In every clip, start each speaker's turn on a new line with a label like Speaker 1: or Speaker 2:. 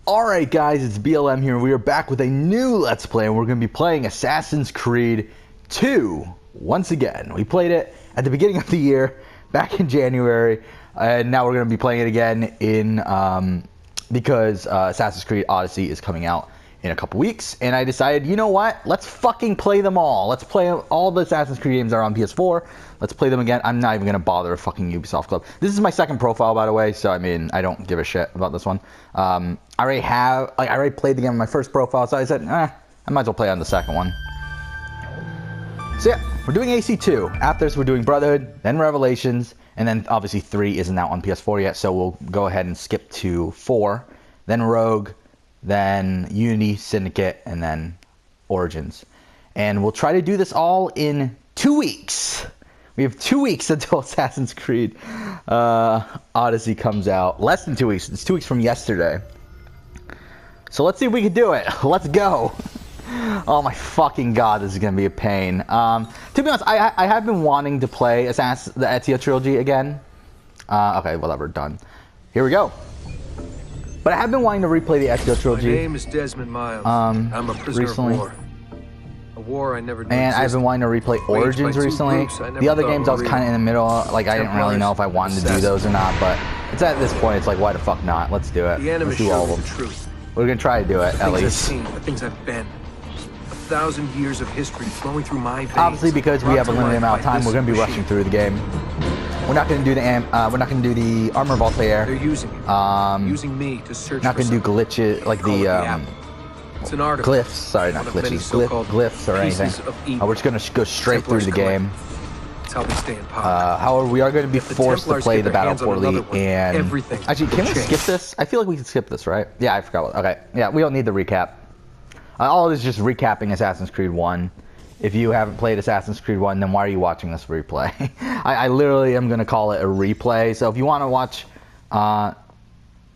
Speaker 1: Alright guys, it's BLM here. We are back with a new Let's Play, and we're going to be playing Assassin's Creed 2 once again. We played it at the beginning of the year, back in January, and now we're going to be playing it again because Assassin's Creed Odyssey is coming out in a couple weeks, and I decided, you know what, let's fucking play them all. Let's play all the Assassin's Creed games that are on PS4. Let's play them again. I'm not even going to bother a fucking Ubisoft Club. This is my second profile, by the way, so I mean, I don't give a shit about this one. I already played the game on my first profile, so I said, I might as well play on the second one. So yeah, we're doing AC2. After this, we're doing Brotherhood, then Revelations, and then obviously 3 isn't out on PS4 yet, so we'll go ahead and skip to 4, then Rogue, then Unity, Syndicate, and then Origins. And we'll try to do this all in 2 weeks. We have 2 weeks until Assassin's Creed Odyssey comes out. Less than 2 weeks. It's 2 weeks from yesterday. So let's see if we can do it. Let's go. Oh my fucking god, this is going to be a pain. To be honest, I have been wanting to play the Ezio trilogy again. Okay, whatever, done. Here we go. But I have been wanting to replay the Ezio trilogy.
Speaker 2: My name is Desmond Miles. I'm a prisoner
Speaker 1: recently.
Speaker 2: of war. A war I never knew
Speaker 1: And I've been wanting to replay Origins recently. The other games I was kind of in the middle. Like, I didn't really know if I wanted to do those or not. But it's at this point, it's like, why the fuck not? Let's do it. Let's do all of them.
Speaker 2: Truth.
Speaker 1: We're going to try to do it, at least.
Speaker 2: The things I've been. 1,000 years of history flowing through my veins.
Speaker 1: Obviously, because we have a limited amount of time, we're going to be rushing through the game. We're not going to do the Armor of Altair.
Speaker 2: They're using it. Using me to search.
Speaker 1: Not going to do glitches like the
Speaker 2: it's an article.
Speaker 1: glyphs. Sorry, not glitches. Glyphs or anything. We're just going to go straight through the game.
Speaker 2: That's how they stay in power.
Speaker 1: However, we are going to be forced to play the Battle for Lee, and actually, can we skip this? I feel like we can skip this, right? Yeah, I forgot. Okay, yeah, we don't need the recap. All this is just recapping Assassin's Creed 1. If you haven't played Assassin's Creed 1, then why are you watching this replay? I literally am going to call it a replay. So if you want to watch...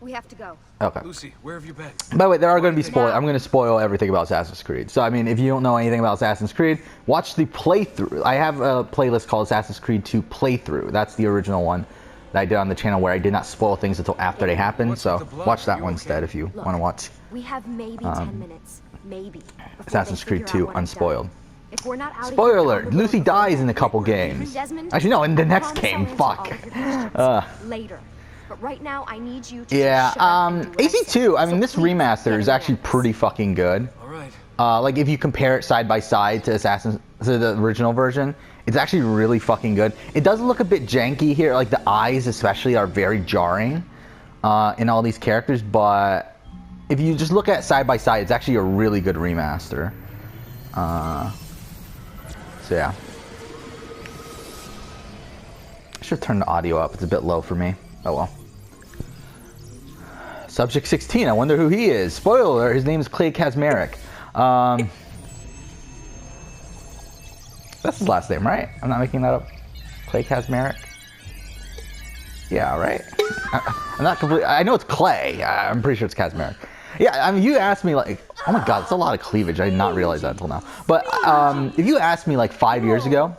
Speaker 3: we have to go.
Speaker 1: Okay.
Speaker 2: Lucy, where have you been?
Speaker 1: By the way, there are going to be spoilers. I'm going to spoil everything about Assassin's Creed. So, I mean, if you don't know anything about Assassin's Creed, watch the playthrough. I have a playlist called Assassin's Creed 2 Playthrough. That's the original one that I did on the channel where I did not spoil things until after they happened. So watch that one instead if you want to watch.
Speaker 3: We have maybe 10 minutes. Maybe.
Speaker 1: Assassin's Creed 2 Unspoiled.
Speaker 3: If we're not out
Speaker 1: Spoiler alert, Lucy dies in a couple games. Actually, no, in the next game. Fuck.
Speaker 3: Later. But right now, I need you to
Speaker 1: AC2, I mean, this remaster is actually pretty fucking good. Like, if you compare it side by side to the original version, it's actually really fucking good. It does look a bit janky here, like the eyes especially are very jarring in all these characters, but if you just look at it side by side, it's actually a really good remaster. So yeah. I should turn the audio up, it's a bit low for me. Oh well. Subject 16, I wonder who he is. Spoiler alert, his name is Clay Kazmarek. That's his last name, right? I'm not making that up. Clay Kazmarek? Yeah, right? I'm not completely... I know it's Clay. I'm pretty sure it's Kazmarek. Yeah, I mean, you asked me like... Oh my god, that's a lot of cleavage. I did not realize that until now. But if you asked me like 5 years ago,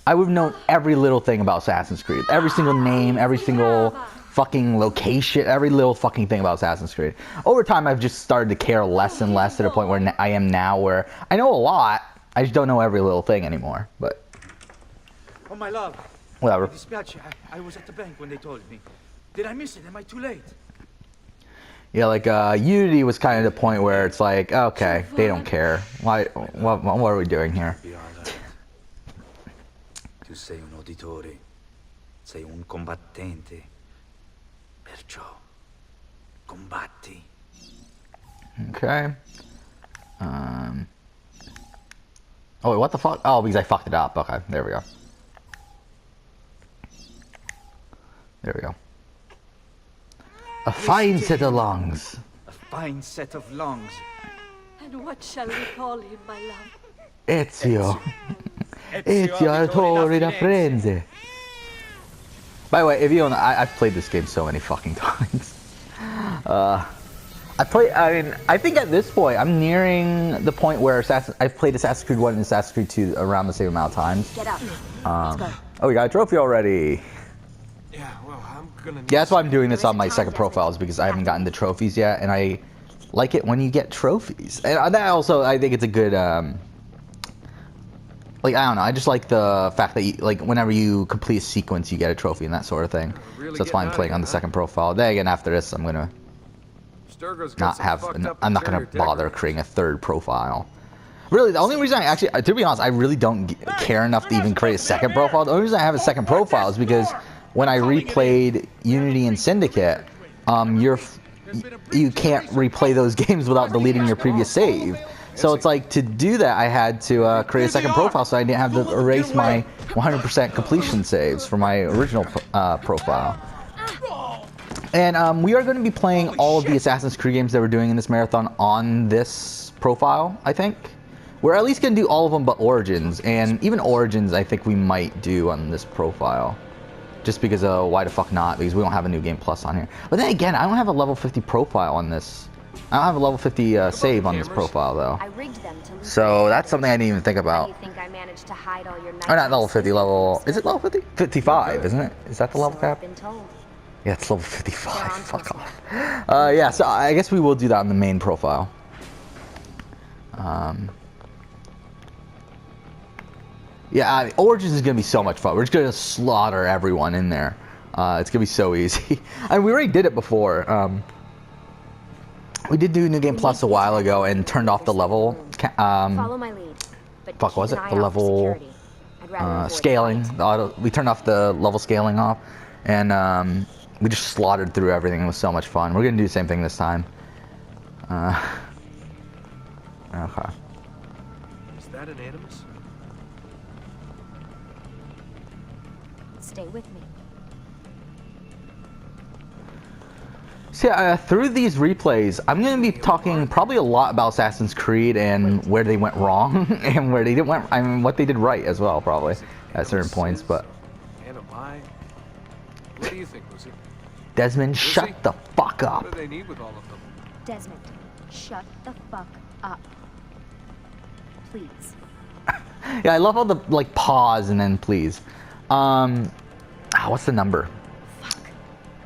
Speaker 1: I would have known every little thing about Assassin's Creed. Every single name, every single fucking location, every little fucking thing about Assassin's Creed. Over time, I've just started to care less and less to the point where I am now, where I know a lot, I just don't know every little thing anymore. But...
Speaker 4: Oh, my love.
Speaker 1: Whatever.
Speaker 4: Dispatch, I was at the bank when they told me. Did I miss it? Am I too late?
Speaker 1: Yeah, like, Unity was kind of the point where it's like, okay, they don't care. What are we doing here?
Speaker 4: Tu sei un uditore, sei un combattente, perciò combatti.
Speaker 1: Okay. Oh, wait, what the fuck? Oh, because I fucked it up. Okay, there we go. There we go. A fine set of lungs.
Speaker 4: A fine set of lungs.
Speaker 5: And what shall we call him, my love?
Speaker 1: Ezio. Ezio Autore da Frenze. By the way, if you don't know, I've played this game so many fucking times. I think at this point, I'm nearing the point where I've played Assassin's Creed 1 and Assassin's Creed 2 around the same amount of times.
Speaker 3: Get up.
Speaker 1: Oh, we got a trophy already.
Speaker 2: Yeah, well, I'm gonna need
Speaker 1: Yeah, that's why I'm doing
Speaker 3: There
Speaker 1: this
Speaker 3: is
Speaker 1: on
Speaker 3: a
Speaker 1: my
Speaker 3: time,
Speaker 1: second
Speaker 3: Desmond.
Speaker 1: profile, is because I haven't gotten the trophies yet, and I like it when you get trophies. And that also, I think it's a good, like, I don't know, I just like the fact that, you, like, whenever you complete a sequence, you get a trophy and that sort of thing.
Speaker 2: Really
Speaker 1: So that's why I'm
Speaker 2: getting
Speaker 1: playing
Speaker 2: out
Speaker 1: on
Speaker 2: of
Speaker 1: the
Speaker 2: here,
Speaker 1: second profile. Then again, after this, I'm gonna
Speaker 2: Sturgo's got
Speaker 1: not
Speaker 2: some
Speaker 1: have,
Speaker 2: fucked up
Speaker 1: I'm not gonna
Speaker 2: interior
Speaker 1: bother
Speaker 2: decorators.
Speaker 1: creating a third profile. Really, the only reason I actually, to be honest, I really don't care enough to even create a second profile. The only reason I have a second profile is because when I replayed Unity and Syndicate, you can't replay those games without deleting your previous save. So it's like, to do that, I had to create a second profile so I didn't have to erase my 100% completion saves for my original profile. And we are going to be playing all of the Assassin's Creed games that we're doing in this marathon on this profile, I think. We're at least going to do all of them but Origins, and even Origins I think we might do on this profile. Just because, why the fuck not? Because we don't have a New Game Plus on here. But then again, I don't have a level 50 profile on this. I don't have a level 50 save on this profile, though.
Speaker 3: I rigged them to lose
Speaker 1: So
Speaker 3: their
Speaker 1: that's something I didn't even think
Speaker 3: How do
Speaker 1: about.
Speaker 3: you think I managed to hide all your
Speaker 1: Or not level 50, level... Is it level 50? 55, isn't it? Is that the level
Speaker 3: So I've
Speaker 1: cap?
Speaker 3: been told.
Speaker 1: Yeah, it's level 55.
Speaker 3: They're on
Speaker 1: Fuck
Speaker 3: to us
Speaker 1: off. Yeah, so I guess we will do that on the main profile. Yeah, Origins is going to be so much fun. We're just going to slaughter everyone in there. It's going to be so easy. I mean, we already did it before. We did do New Game Plus a while ago and turned off the level...
Speaker 3: Follow my lead. But
Speaker 1: fuck,
Speaker 3: keep
Speaker 1: was
Speaker 3: an
Speaker 1: it?
Speaker 3: eye
Speaker 1: The
Speaker 3: out for
Speaker 1: level...
Speaker 3: security. I'd rather avoid
Speaker 1: scaling.
Speaker 3: fight.
Speaker 1: We turned off the level scaling off. And we just slaughtered through everything. It was so much fun. We're going to do the same thing this time. Okay.
Speaker 2: Is that an animus?
Speaker 3: Stay with me.
Speaker 1: So yeah, through these replays, I'm going to be talking probably a lot about Assassin's Creed and where they went wrong and where they didn't went. I mean, what they did right as well, probably at certain points. But
Speaker 2: Animai? What do you think, Lucy?
Speaker 1: Desmond, shut the fuck
Speaker 2: What
Speaker 1: up.
Speaker 2: do they need with all of them?
Speaker 3: Desmond, shut the fuck up. Please.
Speaker 1: Yeah, I love all the like pause and then please. What's the number?
Speaker 3: Fuck.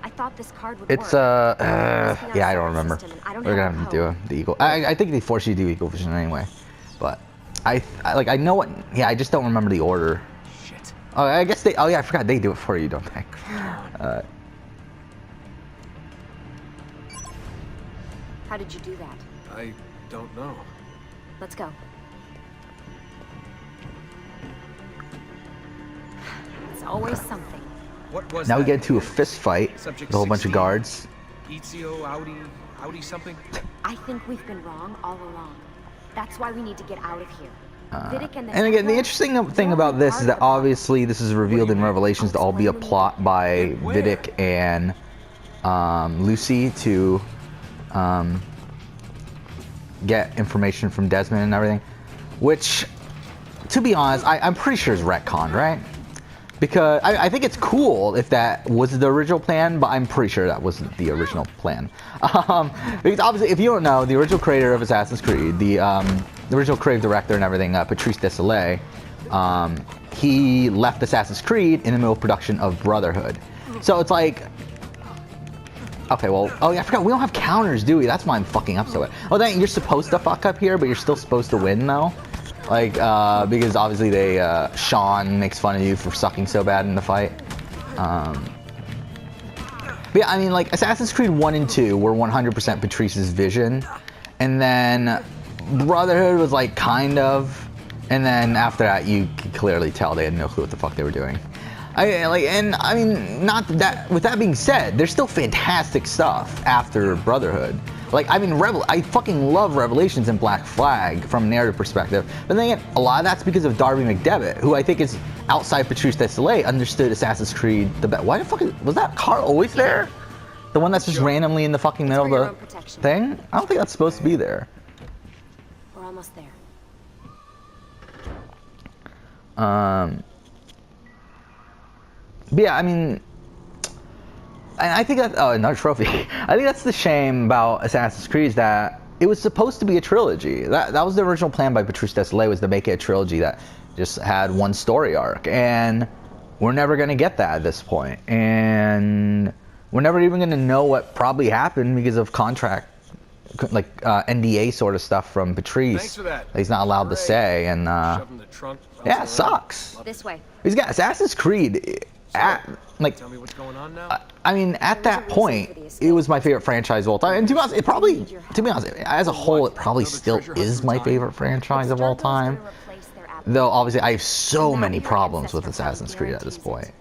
Speaker 3: I thought this card would
Speaker 1: It's
Speaker 3: work.
Speaker 1: yeah, I don't remember. We're gonna have to do the eagle. I think they force you to do eagle vision anyway, but I like, I know what. Yeah, I just don't remember the order.
Speaker 2: Shit.
Speaker 1: Oh, I guess they. Oh yeah, I forgot they do it for you, don't they?
Speaker 3: How did you do that?
Speaker 2: I don't know.
Speaker 3: Let's go. It's always something.
Speaker 2: What was
Speaker 1: Now we
Speaker 2: that?
Speaker 1: get into a fist fight
Speaker 2: Subject
Speaker 1: with a whole bunch of
Speaker 2: 16?
Speaker 1: guards.
Speaker 2: Ezio, Audi something?
Speaker 3: I think we've been wrong all along. That's why we need to get out of here. Vidic and
Speaker 1: And again, the interesting thing about this is that obviously this is revealed in Revelations to all be a plot by Vidic and Lucy to get information from Desmond and everything. Which, to be honest, I'm pretty sure is retconned, right? Because I think it's cool if that was the original plan, but I'm pretty sure that wasn't the original plan. Because obviously, if you don't know, the original creator of Assassin's Creed, the original creative director and everything, Patrice Desilets, he left Assassin's Creed in the middle of production of Brotherhood. So it's like, okay, well, oh yeah, I forgot, we don't have counters, do we? That's why I'm fucking up so bad. Oh, then you're supposed to fuck up here, but you're still supposed to win, though. Like, because obviously Sean makes fun of you for sucking so bad in the fight. But yeah, I mean, like, Assassin's Creed 1 and 2 were 100% Patrice's vision. And then Brotherhood was like, kind of. And then after that, you could clearly tell they had no clue what the fuck they were doing. I mean, not that, with that being said, there's still fantastic stuff after Brotherhood. Like, I mean, I fucking love Revelations and Black Flag from a narrative perspective. But then again, a lot of that's because of Darby McDevitt, who I think is, outside Patrice Desilets, understood Assassin's Creed the best. Why the fuck was that car always there? The one that's just randomly in the fucking middle of the thing? I don't think that's supposed to be there.
Speaker 3: We're almost there.
Speaker 1: But yeah, I mean, I think that, oh, another trophy. I think that's the shame about Assassin's Creed, is that it was supposed to be a trilogy. That was the original plan by Patrice Desilets, was to make it a trilogy that just had one story arc. And we're never going to get that at this point. And we're never even gonna know what probably happened because of contract, like NDA sort of stuff from Patrice.
Speaker 2: Thanks for that.
Speaker 1: He's not allowed to say, and
Speaker 2: Shove in the trunk.
Speaker 1: yeah, it sucks.
Speaker 3: This way.
Speaker 1: He's got Assassin's Creed.
Speaker 2: Tell me what's going on now.
Speaker 1: I mean, at that point, it was my favorite franchise of all time. And to be honest, to be honest, as a whole, it probably still is my favorite franchise of all time. Though, obviously, I have so many problems with Assassin's Creed at this point.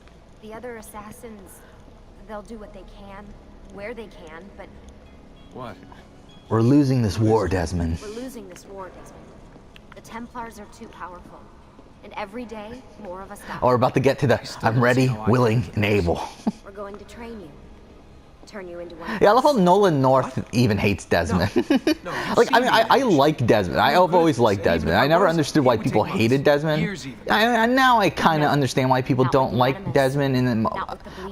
Speaker 3: The other assassins, they'll do what they can, where they can, but
Speaker 2: What?
Speaker 1: We're losing this war, Desmond.
Speaker 3: we're losing this war, Desmond. The Templars are too powerful. And every day, more of us die.
Speaker 1: Oh, we're about to get to the I'm ready, willing, and able.
Speaker 3: We're going to train you. Turn you into one of
Speaker 1: Yeah, I love
Speaker 3: us.
Speaker 1: how Nolan North even hates Desmond. Like, I mean, I like Desmond. I've always liked Desmond. I never understood why people hated Desmond. Now I kind of understand why people don't like Desmond,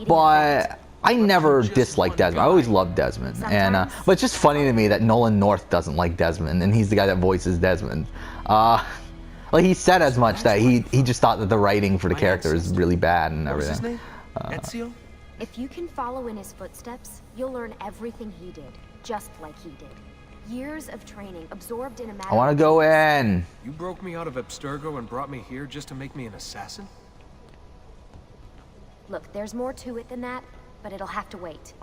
Speaker 1: but I never disliked Desmond. I always loved Desmond. And but it's just funny to me that Nolan North doesn't like Desmond, and he's the guy that voices Desmond. Like, he said as much that he just thought that the writing for the character is really bad and
Speaker 2: What was his
Speaker 1: everything.
Speaker 2: name? Ezio?
Speaker 3: If you can follow in his footsteps, you'll learn everything he did, just like he did. Years of training absorbed in a matter
Speaker 1: I want to go in.
Speaker 2: You broke me out of Abstergo and brought me here just to make me an assassin?
Speaker 3: Look, there's more to it than that, but it'll have to wait.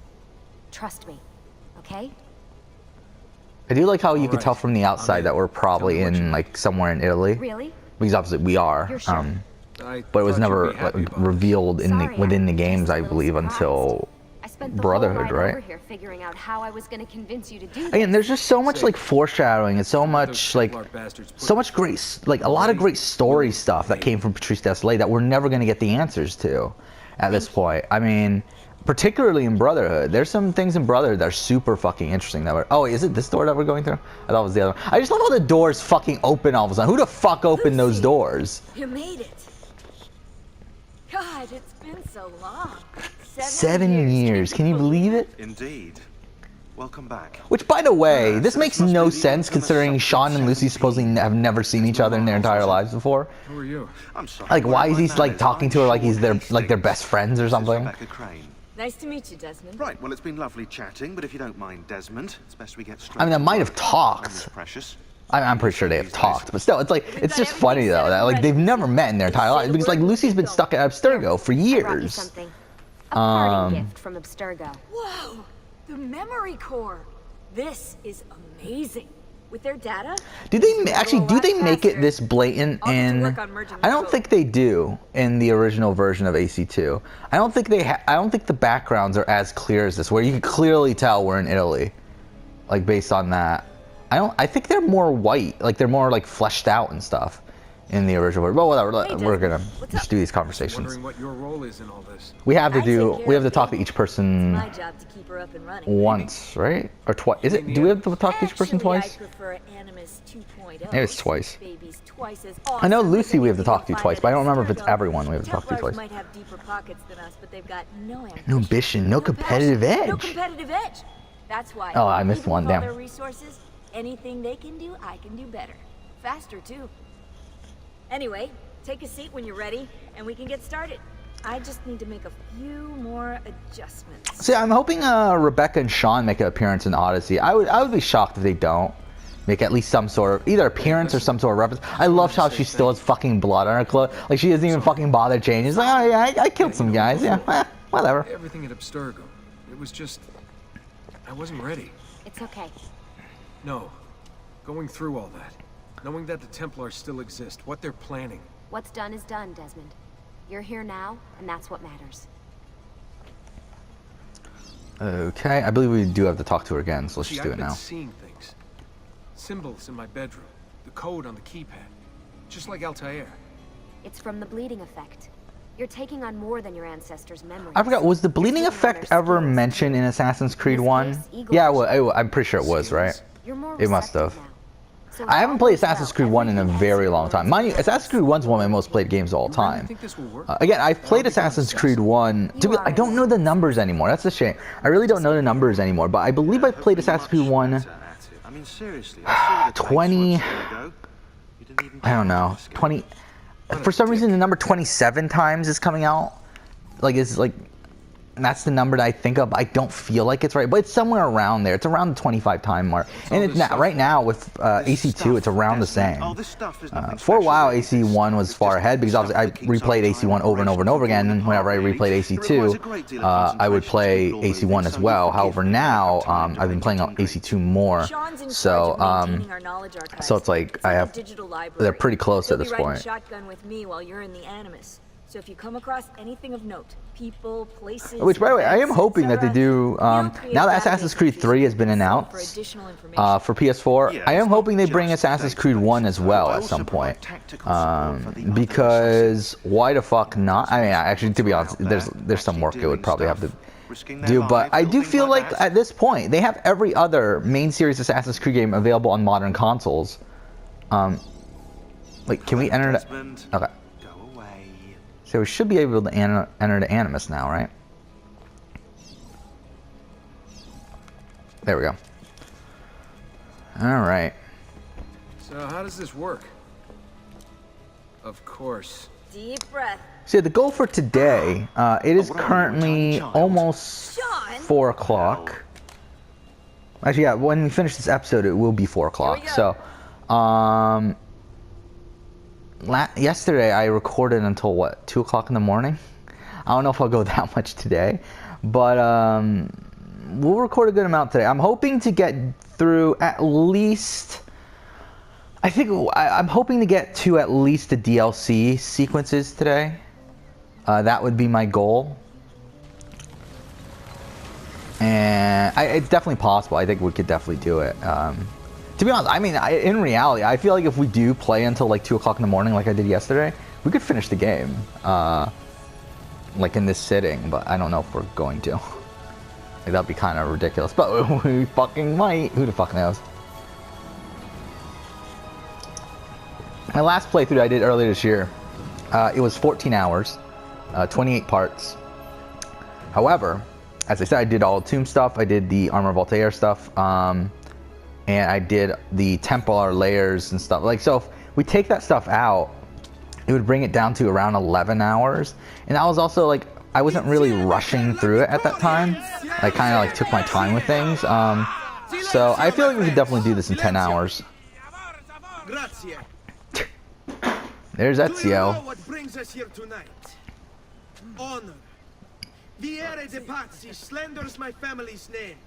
Speaker 3: Trust me, okay?
Speaker 1: I do like how you could
Speaker 2: Alright,
Speaker 1: tell from the outside
Speaker 2: in.
Speaker 1: that we're probably
Speaker 2: Tell me what
Speaker 1: in
Speaker 2: you-
Speaker 1: like somewhere in Italy,
Speaker 3: Really?
Speaker 1: because obviously we are.
Speaker 3: You're sure?
Speaker 1: But it was never like, revealed in
Speaker 3: Sorry,
Speaker 1: within
Speaker 3: I'm
Speaker 1: the games,
Speaker 3: just a
Speaker 1: I
Speaker 3: little
Speaker 1: believe,
Speaker 3: surprised.
Speaker 1: until
Speaker 3: I spent the
Speaker 1: Brotherhood,
Speaker 3: whole ride
Speaker 1: right?
Speaker 3: over here figuring out how I was going to convince you to do this.
Speaker 1: Again, there's just so much like foreshadowing and so much like so much great, like a lot of great story stuff that came from Patrice Désilets that we're never going to get the answers to at this point. I mean, particularly in Brotherhood, there's some things in Brotherhood that are super fucking interesting. That were, oh, is it this door that we're going through? I thought it was the other one. I just love how the doors fucking open all of a sudden. Who the fuck opened those doors?
Speaker 5: You made it. God, it's been so long.
Speaker 1: 7 years. Can you believe it?
Speaker 6: Indeed. Welcome back.
Speaker 1: Which, by the way, this makes no sense considering Sean and Lucy supposedly have never seen each other in their entire lives before.
Speaker 2: Who are you?
Speaker 6: I'm sorry.
Speaker 1: Like, why is he
Speaker 6: My
Speaker 1: like
Speaker 6: manners
Speaker 1: talking
Speaker 6: aren't
Speaker 1: to her like he's
Speaker 6: sure
Speaker 1: their
Speaker 6: these
Speaker 1: like their
Speaker 6: things.
Speaker 1: best friends or
Speaker 6: This is
Speaker 1: something?
Speaker 6: Rebecca Crane.
Speaker 5: Nice to meet you, Desmond.
Speaker 6: Right, well, it's been lovely chatting, but if you don't mind, Desmond, it's best we get straight.
Speaker 1: I mean, they
Speaker 6: to
Speaker 1: might
Speaker 6: work.
Speaker 1: have talked.
Speaker 6: Time is precious.
Speaker 1: I'm pretty sure they have talked, but still, it's like it's just funny though that like they've never met in their entire lives because like Lucy's been stuck at Abstergo for
Speaker 3: I brought you
Speaker 1: years.
Speaker 3: something. A parting gift from Abstergo.
Speaker 5: Whoa! The memory core. This is amazing. With their data?
Speaker 1: Do they make it this blatant
Speaker 5: I'll get to
Speaker 1: in?
Speaker 5: work on merging
Speaker 1: I
Speaker 5: the
Speaker 1: don't
Speaker 5: code.
Speaker 1: think they do in the original version of AC2. I don't think I don't think the backgrounds are as clear as this, where you can clearly tell we're in Italy, like based on that. I think they're more white, like they're more like fleshed out and stuff in the original version. But whatever, we're gonna
Speaker 5: What's
Speaker 1: just
Speaker 5: up?
Speaker 1: do these conversations.
Speaker 2: Wondering what your role is in all this.
Speaker 1: We have to
Speaker 5: I take care
Speaker 1: talk
Speaker 5: of
Speaker 1: to
Speaker 5: Baby.
Speaker 1: each person
Speaker 5: My job to keep her up and running.
Speaker 1: once, right? Or twice? Is it? Do we have to talk to each person
Speaker 5: Actually,
Speaker 1: twice?
Speaker 5: I prefer Animus 2.0.
Speaker 1: Maybe it's twice.
Speaker 5: Baby's twice as
Speaker 1: I know
Speaker 5: awesome
Speaker 1: Lucy
Speaker 5: as
Speaker 1: we have to
Speaker 5: anything
Speaker 1: talk to
Speaker 5: you'll
Speaker 1: twice,
Speaker 5: find
Speaker 1: but I
Speaker 5: at
Speaker 1: don't remember if it's
Speaker 5: Abstergo.
Speaker 1: everyone we have to talk to
Speaker 5: Templars
Speaker 1: twice.
Speaker 5: might have deeper pockets than us, but they've got no ambition.
Speaker 1: No ambition, no competitive
Speaker 5: passion, No
Speaker 1: edge.
Speaker 5: competitive edge. That's why.
Speaker 1: Oh, I missed
Speaker 5: even
Speaker 1: one,
Speaker 5: with all
Speaker 1: damn.
Speaker 5: their resources, anything they can do, I can do better. Faster too. Anyway, take a seat when you're ready, and we can get started. I just need to make a few more adjustments.
Speaker 1: See, I'm hoping Rebecca and Sean make an appearance in Odyssey. I would be shocked if they don't make at least some sort of either appearance or some sort of reference. I love how she still has fucking blood on her clothes. Like she doesn't even fucking bother changing. It's like, oh yeah, I killed some guys. Yeah, whatever.
Speaker 2: Everything at Abstergo. It was just... I wasn't ready.
Speaker 3: It's okay.
Speaker 2: No. Going through all that. Knowing that the Templars still exist. What they're planning.
Speaker 3: What's done is done, Desmond. You're here now, and that's what matters.
Speaker 1: Okay, I believe we do have to talk to her again, so let's
Speaker 2: See,
Speaker 1: just do
Speaker 2: I've
Speaker 1: it
Speaker 2: been
Speaker 1: now.
Speaker 2: seeing things. Symbols in my bedroom. The code on the keypad. Just like Altair.
Speaker 3: It's from the bleeding effect. You're taking on more than your ancestors' memories.
Speaker 1: I forgot, was the bleeding
Speaker 3: You're taking on
Speaker 1: effect
Speaker 3: their
Speaker 1: ever
Speaker 3: skills.
Speaker 1: mentioned in Assassin's Creed
Speaker 3: this
Speaker 1: 1?
Speaker 3: case, Eagle
Speaker 1: Yeah,
Speaker 3: Vision.
Speaker 1: I'm pretty sure it was, right?
Speaker 3: You're more
Speaker 1: It must
Speaker 3: receptive
Speaker 1: have.
Speaker 3: now. So
Speaker 1: I haven't
Speaker 3: all
Speaker 1: played
Speaker 3: goes well,
Speaker 1: Assassin's Creed 1 in a
Speaker 3: everything
Speaker 1: very
Speaker 3: else
Speaker 1: long time. Mind you, Assassin's Creed 1's one of my most played games of all
Speaker 2: You really
Speaker 1: time.
Speaker 2: think this will work?
Speaker 1: Again, I've played
Speaker 2: I'll become
Speaker 1: Assassin's
Speaker 2: an
Speaker 1: Creed
Speaker 2: assassin.
Speaker 1: 1. I don't know the numbers anymore. That's a shame. I really don't know the numbers anymore, but I believe I played Assassin's Creed 1
Speaker 6: Better at it. I mean, seriously, I saw you
Speaker 1: 20
Speaker 6: once ago. You didn't even
Speaker 1: I don't know, 20. For some reason, the number 27 times is coming out. Like it's like that's the number that I think of. I don't feel like it's right, but it's somewhere around there. It's around the 25 time mark. And it's not, right now with AC2, it's around the same. For a while, AC1 was far ahead because obviously I replayed AC1 over and over and over again. And whenever I replayed AC2, I would play AC1 as well. However, now I've been playing AC2 more. So it's like they're pretty close at this point.
Speaker 5: Shotgun with me while you're in the Animus. So if you come across anything of note, people, places...
Speaker 1: Which, by the way, I am hoping that they do... now that Assassin's Creed 3 has been announced for PS4, I am hoping they bring Assassin's Creed 1 as well at some point. Because why the fuck not? I mean, actually, to be honest, there's some work it would probably have to do. But I do feel like at this point, they have every other main series Assassin's Creed game available on modern consoles. Like, can we enter that? Okay. So we should be able to enter the Animus now, right? There we go. Alright.
Speaker 2: So how does this work? Of course.
Speaker 5: Deep breath.
Speaker 1: So the goal for today, it is currently almost 4 o'clock. Actually, yeah, when we finish this episode, it will be 4 o'clock. So, yesterday I recorded until what, 2 o'clock in the morning? I don't know if I'll go that much today, but we'll record a good amount today. I'm hoping to get through at least, I'm hoping to get to at least the DLC sequences today. That would be my goal. And it's definitely possible. I think we could definitely do it. To be honest, I mean, in reality, I feel like if we do play until like 2 o'clock in the morning like I did yesterday, we could finish the game. Like in this sitting, but I don't know if we're going to. Like, that'd be kind of ridiculous, but we fucking might. Who the fuck knows? My last playthrough I did earlier this year, it was 14 hours, 28 parts. However, as I said, I did all the Tomb stuff, I did the Armor of Altair stuff, and I did the Templar layers and stuff. Like, so if we take that stuff out, it would bring it down to around 11 hours. And I was also like, I wasn't really rushing through it at that time. I kind of like took my time with things. So I feel like we could definitely do this in 10 hours. There's Ezio.
Speaker 7: What brings us here tonight? Honor. Viere de Pazzi slanders my family's name.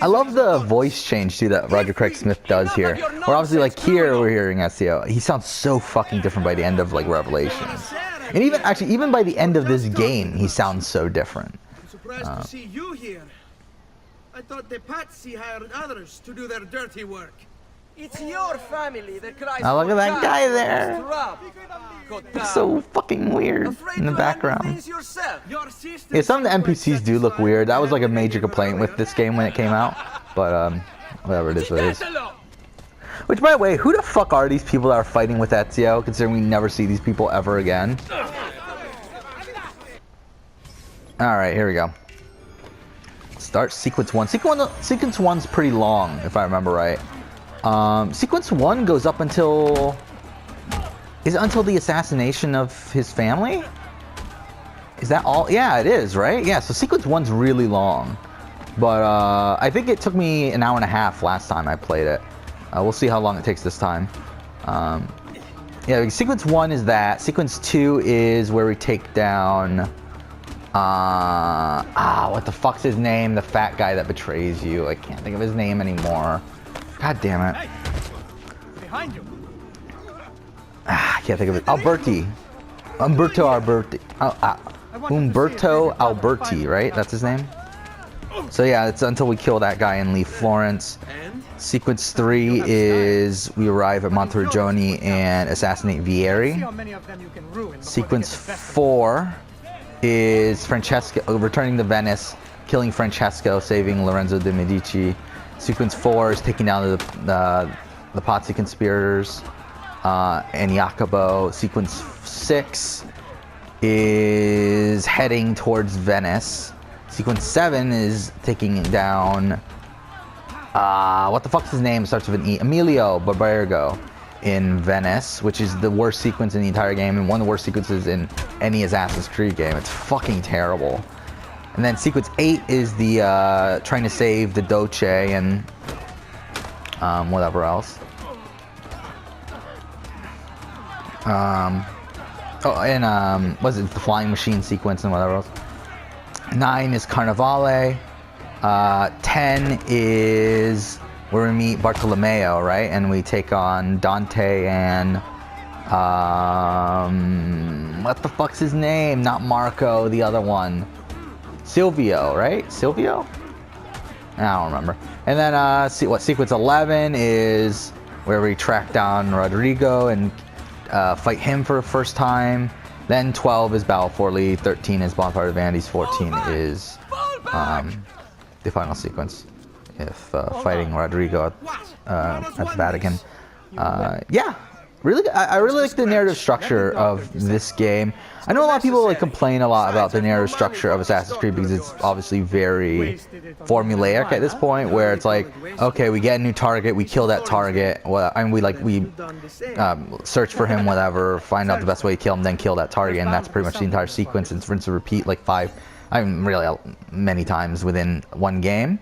Speaker 1: I love the voice change too that Roger Craig Smith does here. Where obviously, like, here we're hearing Ezio. He sounds so fucking different by the end of like Revelations, and even by the end of this game, he sounds so different.
Speaker 7: I'm surprised to see you here. I thought the Pazzi hired others to do their dirty work.
Speaker 8: It's your family that cries.
Speaker 1: Oh, look at that guy there. So fucking weird in the background. Yeah, some of the NPCs do look weird. That was like a major complaint with this game when it came out. But whatever it is, what it is. Which, by the way, who the fuck are these people that are fighting with Ezio, considering we never see these people ever again? Alright, here we go. Start sequence 1. Sequence 1's pretty long, if I remember right. Sequence 1 goes up until... Is it until the assassination of his family? Is that all? Yeah, it is, right? Yeah, so sequence 1's really long. But I think it took me an hour and a half last time I played it. We'll see how long it takes this time. Yeah, sequence 1 is that. Sequence 2 is where we take down... what the fuck's his name? The fat guy that betrays you. I can't think of his name anymore. God damn it.
Speaker 8: Hey, behind you.
Speaker 1: I can't think of it. Umberto Alberti, right? That's his name? So yeah, it's until we kill that guy and leave Florence. Sequence 3 is we arrive at Monteriggioni and assassinate Vieri. Sequence 4 is Francesco returning to Venice, killing Francesco, saving Lorenzo de' Medici. Sequence 4 is taking down the Pazzi conspirators and Jacopo. Sequence 6 is heading towards Venice. Sequence 7 is taking down what the fuck's his name? Starts with an E. Emilio Barbergo in Venice, which is the worst sequence in the entire game and one of the worst sequences in any Assassin's Creed game. It's fucking terrible. And then sequence 8 is the trying to save the Doce and whatever else. Was it the flying machine sequence and whatever else? 9 is Carnivale. 10 is where we meet Bartolomeo, right? And we take on Dante and what the fuck's his name? Not Marco, the other one. Silvio, right? Silvio? I don't remember. And then sequence 11 is where we track down Rodrigo and fight him for the first time. Then 12 is Battle for Lee, 13 is Bonfire of Vandy's, 14 is the final sequence, if fighting Rodrigo at the Vatican. Yeah, really, I really like the narrative structure of this game. I know a lot of people like complain a lot about the narrative structure of Assassin's Creed because it's obviously very formulaic at this point, where it's like, okay, we get a new target, we kill that target, and we search for him, whatever, find out the best way to kill him, then kill that target, and that's pretty much the entire sequence. And it's rinse and repeat like really many times within one game.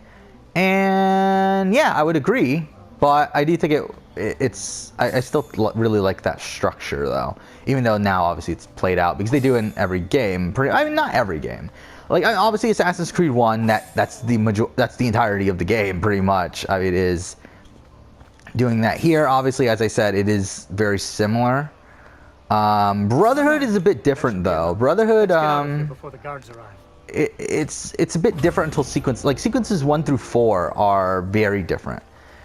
Speaker 1: And yeah, I would agree, but I do think I still really like that structure though, even though now obviously it's played out because they do it in every game. I mean, not every game. Like obviously Assassin's Creed 1, that's the entirety of the game pretty much. I mean, it is doing that here. Obviously, as I said, it is very similar. Brotherhood is a bit different though. Brotherhood,
Speaker 8: before the guards arrive.
Speaker 1: It's a bit different until sequences 1 through 4 are very different.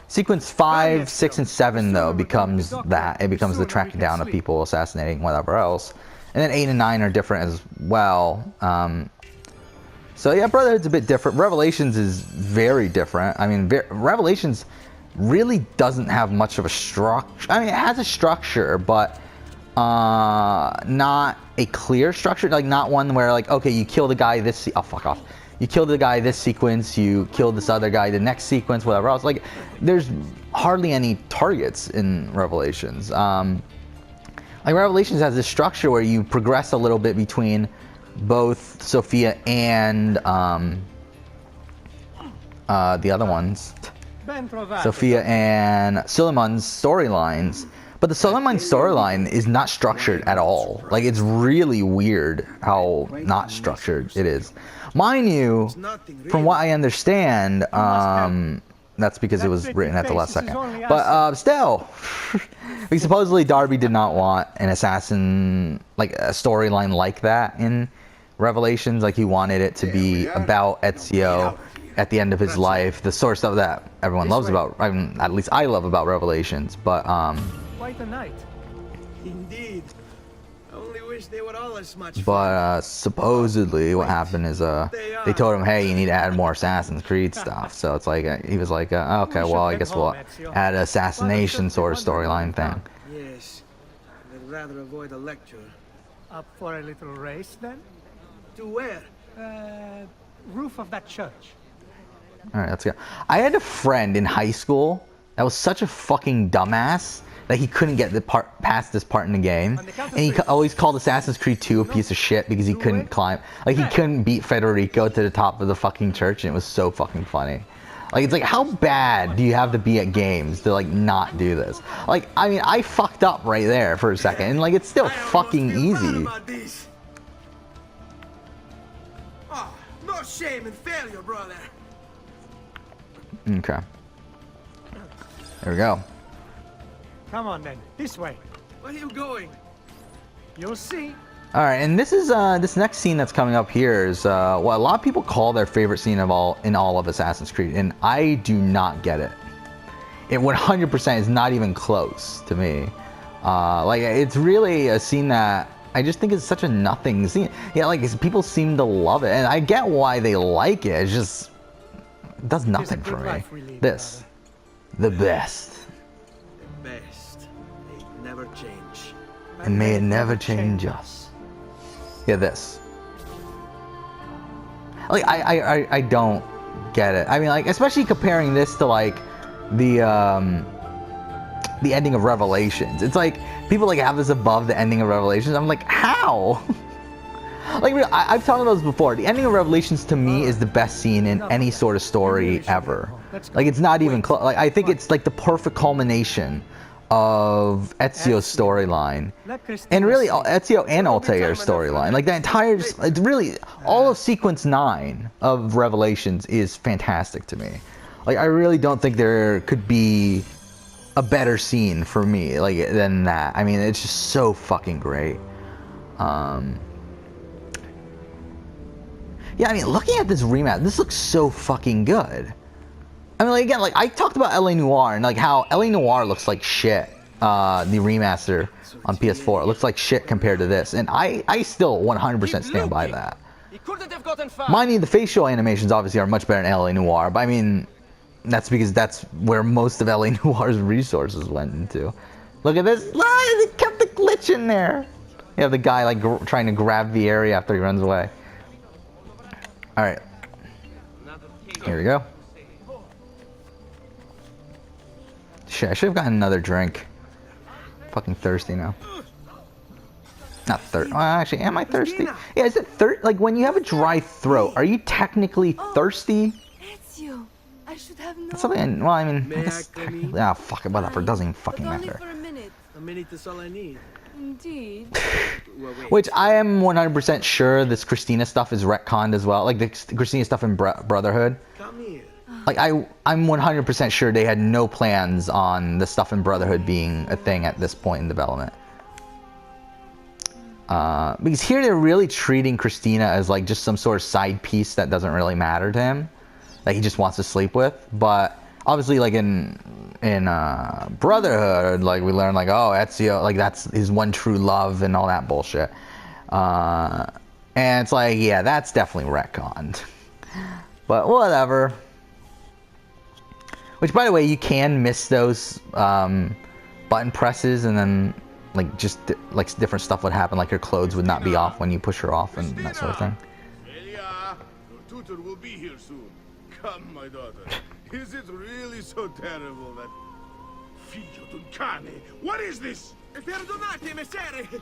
Speaker 1: Sequence 5, 6, and 7 though becomes that. It becomes the tracking down of people, assassinating, whatever else. And then 8 and 9 are different as well. So yeah, Brotherhood's a bit different. Revelations is very different. I mean, Revelations really doesn't have much of a structure. I mean, it has a structure, but not a clear structure. Like not one where like, okay, you kill the guy this. Oh, fuck off. You kill the guy this sequence, you kill this other guy the next sequence, whatever else. Like, there's hardly any targets in Revelations. Like, Revelations has this structure where you progress a little bit between both Sophia and the other ones. Sophia and Suleiman's storylines. But the Suleiman storyline is not structured at all. Like, it's really weird how not structured it is. Mind you, from what I understand, that's because it was written at the last second. But still, supposedly Darby did not want an assassin, like a storyline like that in Revelations. Like he wanted it to be about Ezio at the end of his life, the sort of stuff that everyone loves about, I mean, at least I love about Revelations. But
Speaker 8: quite a night.
Speaker 7: Indeed. Only wish they were all as much.
Speaker 1: But supposedly what happened is they told him, hey, you need to add more Assassin's Creed stuff. So it's like he was like, okay, well, I guess we'll add an assassination sort of storyline thing.
Speaker 7: Yes. I'd rather avoid a lecture.
Speaker 8: Up for a little race then?
Speaker 7: To where?
Speaker 8: Roof of that church.
Speaker 1: All right, let's go. I had a friend in high school that was such a fucking dumbass that he couldn't get past this part in the game, and he always called Assassin's Creed 2 a piece of shit because he couldn't climb, like he couldn't beat Federico to the top of the fucking church, and it was so fucking funny. Like, it's like, how bad do you have to be at games to like not do this? Like, I mean, I fucked up right there for a second, and like it's still fucking easy.
Speaker 7: Oh, no shame in failure, brother.
Speaker 1: Okay. There we go.
Speaker 8: Come on then, this way.
Speaker 7: Where are you going?
Speaker 8: You'll see.
Speaker 1: All right, and this is this next scene that's coming up here is what a lot of people call their favorite scene of all of Assassin's Creed, and I do not get it. It 100% is not even close to me. Like, it's really a scene that I just think is such a nothing scene. Yeah, like people seem to love it, and I get why they like it. It's just it does nothing for me. This, the best.
Speaker 7: The best. They never change.
Speaker 1: And may it never change us. Yeah, this. Like, I don't get it. I mean, like, especially comparing this to like the ending of Revelations. It's like people like have this above the ending of Revelations. I'm like, how? Like, I've talked about this before. The ending of Revelations to me is the best scene in any sort of story ever. Like, it's not even close. Like, I think it's like the perfect culmination of Ezio's storyline, and really Ezio and Altair's storyline. Like, the entire, it's really all of Sequence 9 of Revelations is fantastic to me. Like, I really don't think there could be a better scene for me like than that. I mean, it's just so fucking great. Yeah, I mean, looking at this remake, this looks so fucking good. I mean, like, again, like, I talked about LA Noire and, like, how LA Noire looks like shit, the remaster on PS4. It looks like shit compared to this, and I still 100% stand by that. Mind you, the facial animations obviously are much better in LA Noire, but I mean, that's because that's where most of LA Noire's resources went into. Look at this. They kept the glitch in there. You have the guy, like, trying to grab the area after he runs away. Alright. Here we go. Shit, I should have gotten another drink. Fucking thirsty now. Not thirsty. Well, actually, am I thirsty? Yeah, is it like, when you have a dry throat, are you technically thirsty?
Speaker 5: Ezio, I should have known.
Speaker 1: That's something, well, I mean, I guess technically, fuck it, whatever, it doesn't even fucking matter.
Speaker 5: For a minute.
Speaker 7: A minute is all I need.
Speaker 5: Indeed.
Speaker 1: Which I am 100% sure this Christina stuff is retconned as well. Like, the Christina stuff in Brotherhood.
Speaker 7: Come here.
Speaker 1: Like, I'm 100% sure they had no plans on the stuff in Brotherhood being a thing at this point in development. Because here they're really treating Christina as, like, just some sort of side piece that doesn't really matter to him. That he just wants to sleep with. But obviously, like, in Brotherhood, like, we learn, like, oh, Ezio, like, that's his one true love and all that bullshit. And it's like, yeah, that's definitely retconned. But whatever. Which, by the way, you can miss those button presses, and then, like, just like different stuff would happen, like your clothes would not be off when you push her off and that sort of thing.
Speaker 9: Elia, your tutor will be here soon. Come, my daughter. Is it really so terrible that... Figlio d'un cane! What is this?
Speaker 7: Perdonate, messere.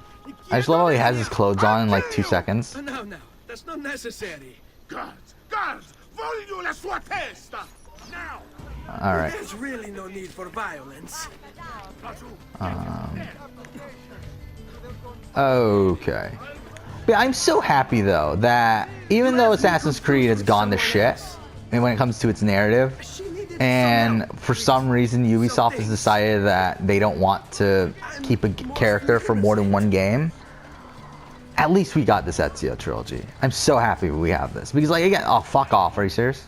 Speaker 1: I just love how he has his clothes on in like 2 seconds.
Speaker 7: No, that's not necessary.
Speaker 9: Guards! Guards! Voglio la sua testa! Now!
Speaker 1: Alright.
Speaker 7: There's really no need for violence.
Speaker 1: Okay. But I'm so happy, though, that even though Assassin's Creed has gone to shit, and when it comes to its narrative, and for some reason Ubisoft has decided that they don't want to keep a character for more than one game, at least we got this Ezio trilogy. I'm so happy we have this. Because, like, again, oh, fuck off. Are you serious?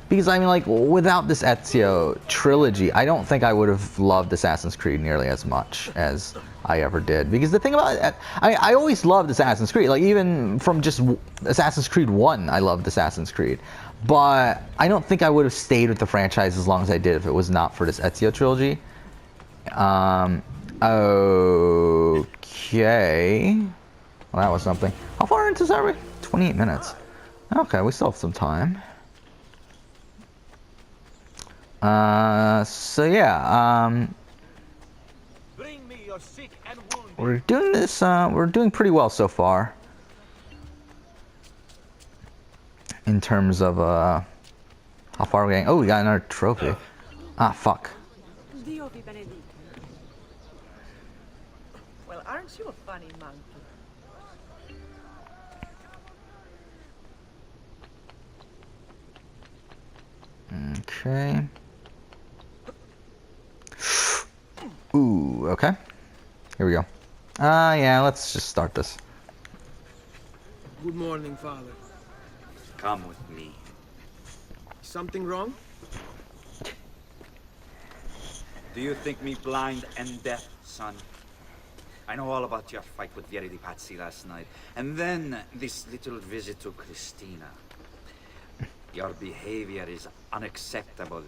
Speaker 1: Because, I mean, like, without this Ezio trilogy, I don't think I would have loved Assassin's Creed nearly as much as I ever did. Because the thing about it, I always loved Assassin's Creed. Like, even from just Assassin's Creed 1, I loved Assassin's Creed. But I don't think I would have stayed with the franchise as long as I did if it was not for this Ezio trilogy. Okay. Well, that was something. How far into this are we? 28 minutes. Okay, we still have some time. So yeah,
Speaker 4: Bring me your sick and wounded.
Speaker 1: we're doing this, we're doing pretty well so far. In terms of, how far are we getting? Oh, we got another trophy. Ah, fuck.
Speaker 5: Dio vi benedica.
Speaker 10: Well, aren't you a funny monkey?
Speaker 1: Okay. Ooh, okay. Here we go. Yeah, let's just start this.
Speaker 7: Good morning, Father.
Speaker 4: Come with me.
Speaker 7: Something wrong?
Speaker 4: Do you think me blind and deaf, son? I know all about your fight with Vieri di Pazzi last night, and then this little visit to Christina. Your behavior is unacceptable.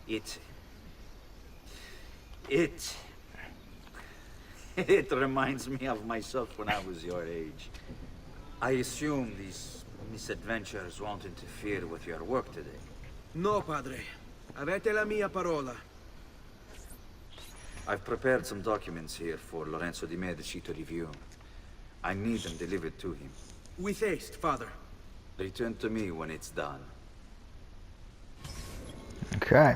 Speaker 4: It reminds me of myself when I was your age. I assume these misadventures won't interfere with your work today.
Speaker 7: No, Padre. Avete la mia parola.
Speaker 4: I've prepared some documents here for Lorenzo di Medici to review. I need them delivered to him.
Speaker 7: With haste, father.
Speaker 4: Return to me when it's done.
Speaker 1: Okay.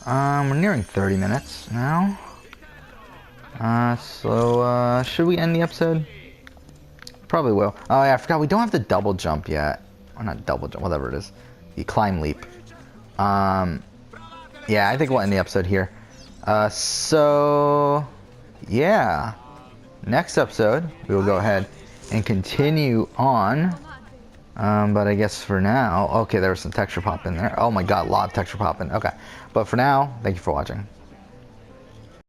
Speaker 1: We're nearing 30 minutes now. So should we end the episode? Probably will. Oh yeah, I forgot we don't have the double jump yet. Or not double jump, whatever it is. The climb leap. Yeah, I think we'll end the episode here. So yeah. Next episode, we will go ahead and continue on. But I guess for now, okay, there was some texture pop in there. Oh my god, a lot of texture pop in. Okay. But for now, thank you for watching.